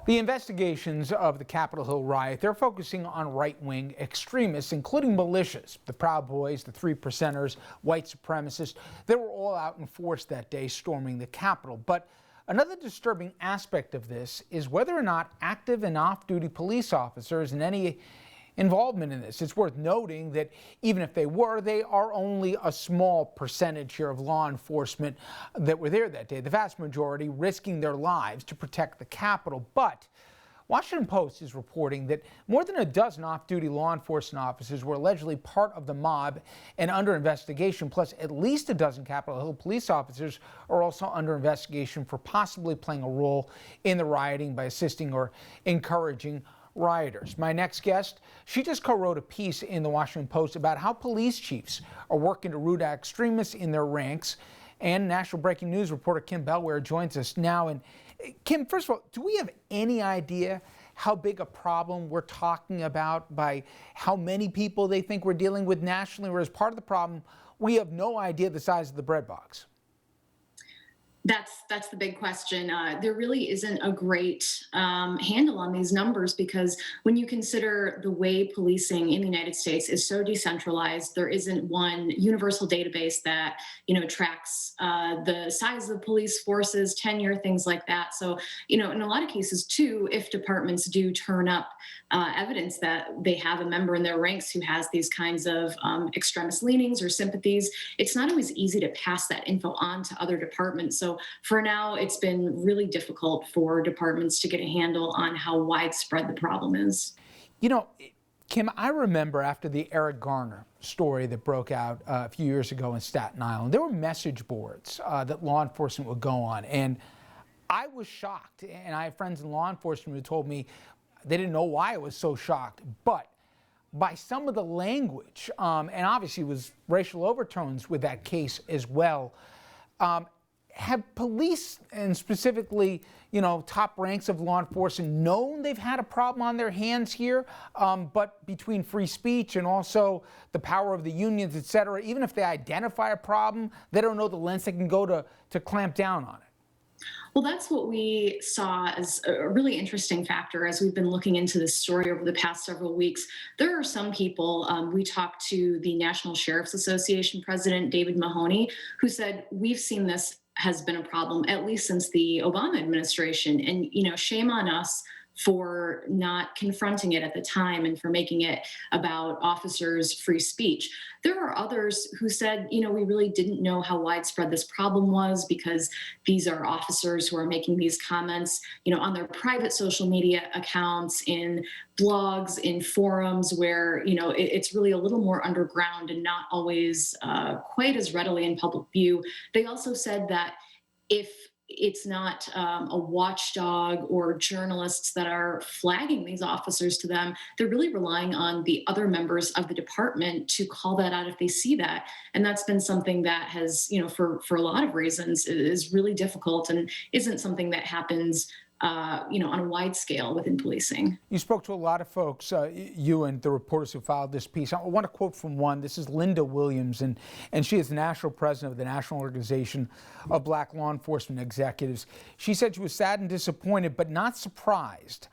The investigations of the Capitol Hill riot, they're focusing on right-wing extremists, including militias. The Proud Boys, the Three Percenters, white supremacists, they were all out in force that day storming the Capitol. But another disturbing aspect of this is whether or not active and off-duty police officers and any involvement in this. It's worth noting that even if they were, they are only a small percentage here of law enforcement that were there that day. The vast majority risking their lives to protect the Capitol. But Washington Post is reporting that more than a dozen off-duty law enforcement officers were allegedly part of the mob and under investigation, plus at least a dozen Capitol Hill police officers are also under investigation for possibly playing a role in the rioting by assisting or encouraging rioters. My next guest, she just co-wrote a piece in the Washington Post about how police chiefs are working to root out extremists in their ranks. And national breaking news reporter Kim Bellware joins us now. And Kim, first of all, do we have any idea how big a problem we're talking about by how many people they think we're dealing with nationally, or as part of the problem, we have no idea the size of the breadbox? That's the big question. There really isn't a great handle on these numbers, because when you consider the way policing in the United States is so decentralized, there isn't one universal database that tracks the size of police forces, tenure, things like that. So in a lot of cases too, if departments do turn up evidence that they have a member in their ranks who has these kinds of extremist leanings or sympathies, it's not always easy to pass that info on to other departments. So for now, it's been really difficult for departments to get a handle on how widespread the problem is. Kim, I remember after the Eric Garner story that broke out a few years ago in Staten Island, there were message boards that law enforcement would go on. And I was shocked. And I have friends in law enforcement who told me they didn't know why I was so shocked. But by some of the language, and obviously it was racial overtones with that case as well, have police, and specifically, top ranks of law enforcement, known they've had a problem on their hands here? But between free speech and also the power of the unions, et cetera, even if they identify a problem, they don't know the lengths they can go to clamp down on it. Well, that's what we saw as a really interesting factor as we've been looking into this story over the past several weeks. There are some people, we talked to the National Sheriff's Association president, David Mahoney, who said, we've seen this has been a problem at least since the Obama administration. And, shame on us for not confronting it at the time and for making it about officers' free speech. There are others who said, we really didn't know how widespread this problem was, because these are officers who are making these comments, on their private social media accounts, in blogs, in forums where, it's really a little more underground and not always quite as readily in public view. They also said that if it's not a watchdog or journalists that are flagging these officers to them, they're really relying on the other members of the department to call that out if they see that. And that's been something that has, for a lot of reasons, is really difficult and isn't something that happens on a wide scale within policing. You spoke to a lot of folks, you and the reporters who filed this piece. I want to quote from one. This is Linda Williams, and she is the national president of the National Organization of Black Law Enforcement Executives. She said she was sad and disappointed, but not surprised.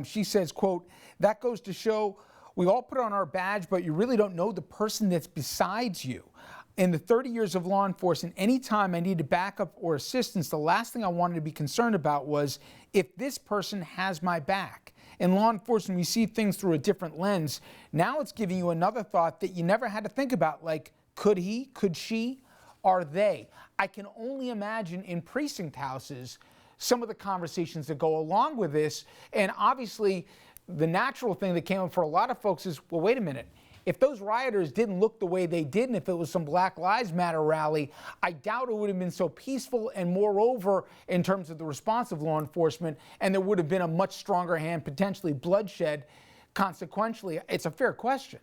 She says, quote, "That goes to show we all put on our badge, but you really don't know the person that's besides you. In the 30 years of law enforcement, anytime I needed backup or assistance, the last thing I wanted to be concerned about was if this person has my back. In law enforcement, we see things through a different lens. Now it's giving you another thought that you never had to think about, like, could he, could she, are they?" I can only imagine in precinct houses some of the conversations that go along with this. And obviously, the natural thing that came up for a lot of folks is, well, wait a minute. If those rioters didn't look the way they did, and if it was some Black Lives Matter rally, I doubt it would have been so peaceful. And moreover, in terms of the response of law enforcement, and there would have been a much stronger hand, potentially bloodshed, consequentially. It's a fair question.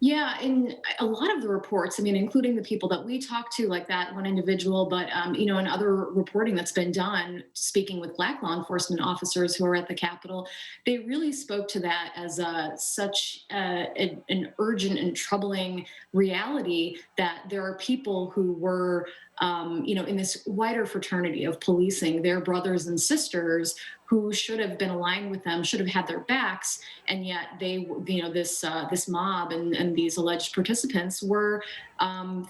Yeah, in a lot of the reports, including the people that we talked to, like that one individual, but, in other reporting that's been done, speaking with Black law enforcement officers who are at the Capitol, they really spoke to that as such an urgent and troubling reality that there are people who were in this wider fraternity of policing, their brothers and sisters who should have been aligned with them, should have had their backs, and yet they, this mob and these alleged participants were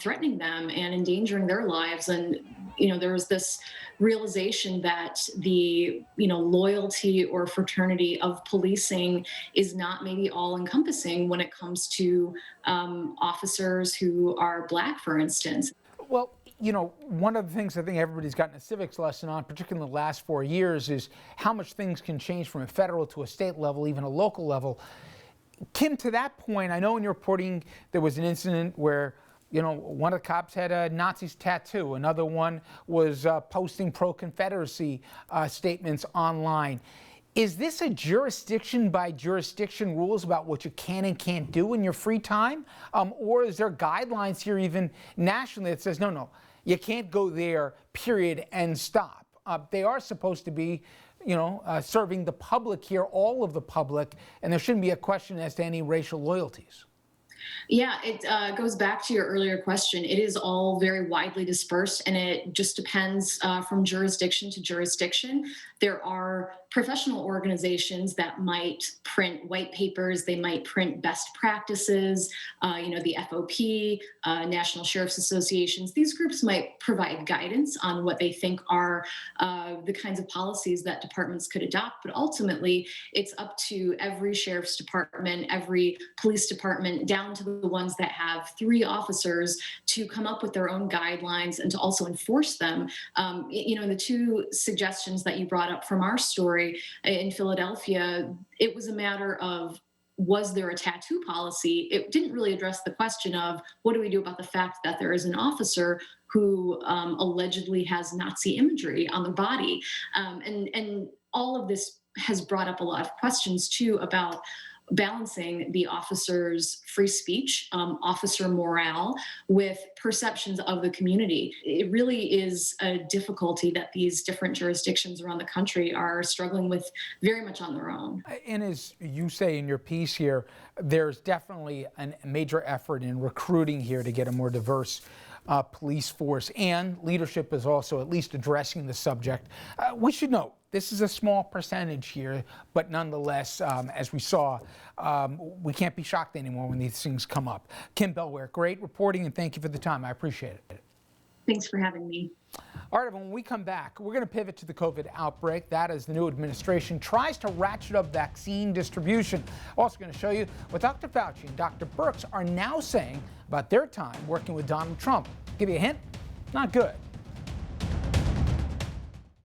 threatening them and endangering their lives. And there was this realization that the loyalty or fraternity of policing is not maybe all encompassing when it comes to officers who are Black, for instance. Well, one of the things I think everybody's gotten a civics lesson on, particularly in the last 4 years, is how much things can change from a federal to a state level, even a local level. Kim, to that point, I know in your reporting there was an incident where one of the cops had a Nazi's tattoo. Another one was posting pro-Confederacy statements online. Is this a jurisdiction by jurisdiction rules about what you can and can't do in your free time? Or is there guidelines here even nationally that says, no, you can't go there, period, and stop? They are supposed to be, serving the public here, all of the public, and there shouldn't be a question as to any racial loyalties. Yeah, it goes back to your earlier question. It is all very widely dispersed, and it just depends from jurisdiction to jurisdiction. There are professional organizations that might print white papers. They might print best practices, the FOP, National Sheriff's Associations. These groups might provide guidance on what they think are the kinds of policies that departments could adopt. But ultimately, it's up to every sheriff's department, every police department, down to the ones that have 3 officers, to come up with their own guidelines and to also enforce them. The 2 suggestions that you brought up from our story in Philadelphia, it was a matter of, was there a tattoo policy? It didn't really address the question of what do we do about the fact that there is an officer who allegedly has Nazi imagery on their body. And all of this has brought up a lot of questions too about balancing the officer's free speech, officer morale, with perceptions of the community. It really is a difficulty that these different jurisdictions around the country are struggling with very much on their own. And as you say in your piece here, there's definitely a major effort in recruiting here to get a more diverse police force, and leadership is also at least addressing the subject. We should note, this is a small percentage here, but nonetheless, as we saw, we can't be shocked anymore when these things come up. Kim Bellware, great reporting, and thank you for the time. I appreciate it. Thanks for having me. All right, when we come back, we're going to pivot to the COVID outbreak. That is, the new administration tries to ratchet up vaccine distribution. Also going to show you what Dr. Fauci and Dr. Birx are now saying about their time working with Donald Trump. Give you a hint? Not good.